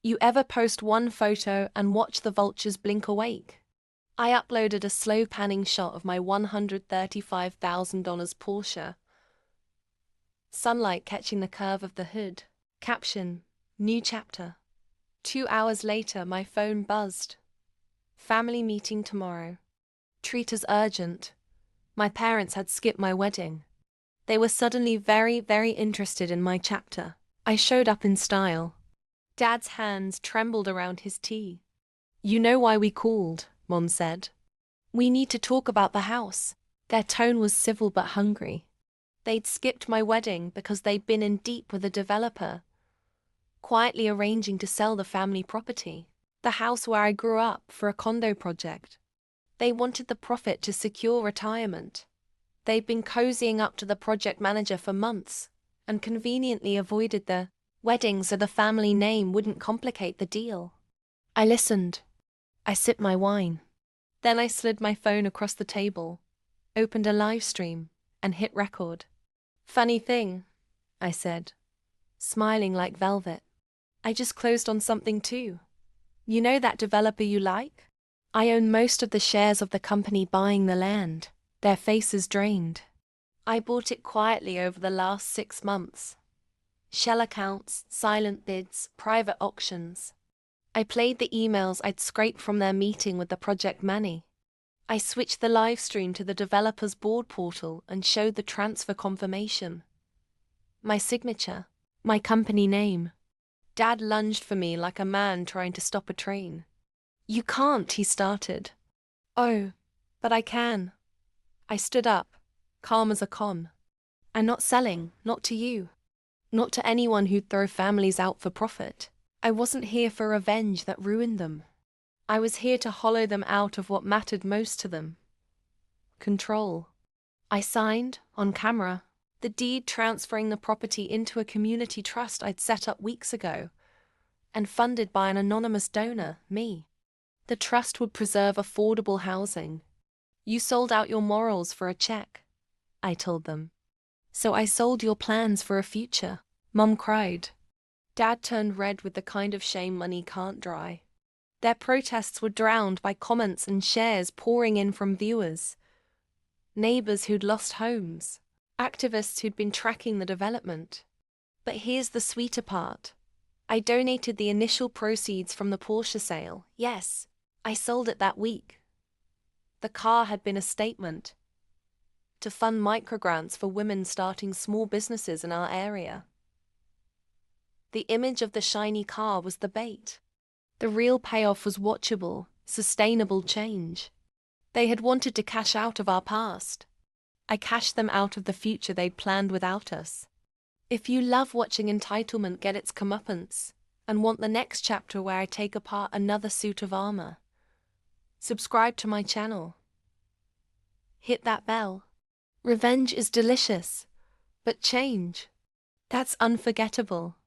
You ever post one photo and watch the vultures blink awake? I uploaded a slow panning shot of my $135,000 Porsche. Sunlight catching the curve of the hood. Caption: New chapter. 2 hours later, my phone buzzed. Family meeting tomorrow. Treat as urgent. My parents had skipped my wedding. They were suddenly very, very interested in my chapter. I showed up in style. Dad's hands trembled around his tea. You know why we called, Mom said. We need to talk about the house. Their tone was civil but hungry. They'd skipped my wedding because they'd been in deep with a developer, quietly arranging to sell the family property, the house where I grew up, for a condo project. They wanted the profit to secure retirement. They'd been cozying up to the project manager for months and conveniently avoided the wedding so the family name wouldn't complicate the deal. I listened. I sipped my wine. Then I slid my phone across the table, opened a live stream, and hit record. Funny thing, I said, smiling like velvet. I just closed on something too. You know that developer you like? I own most of the shares of the company buying the land. Their faces drained. I bought it quietly over the last 6 months. Shell accounts, silent bids, private auctions. I played the emails I'd scraped from their meeting with the project Manny. I switched the live stream to the developer's board portal and showed the transfer confirmation. My signature, my company name. Dad lunged for me like a man trying to stop a train. You can't, he started. Oh, but I can. I stood up, calm as a con. I'm not selling, not to you. Not to anyone who'd throw families out for profit. I wasn't here for revenge that ruined them. I was here to hollow them out of what mattered most to them. Control. I signed, on camera, the deed transferring the property into a community trust I'd set up weeks ago, and funded by an anonymous donor, me. The trust would preserve affordable housing. You sold out your morals for a check, I told them. So I sold your plans for a future. Mum cried. Dad turned red with the kind of shame money can't dry. Their protests were drowned by comments and shares pouring in from viewers. Neighbors who'd lost homes. Activists who'd been tracking the development. But here's the sweeter part. I donated the initial proceeds from the Porsche sale. Yes, I sold it that week. The car had been a statement to fund microgrants for women starting small businesses in our area. The image of the shiny car was the bait. The real payoff was watchable, sustainable change. They had wanted to cash out of our past. I cashed them out of the future they'd planned without us. If you love watching entitlement get its comeuppance, and want the next chapter where I take apart another suit of armor, subscribe to my channel. Hit that bell. Revenge is delicious, but change, that's unforgettable.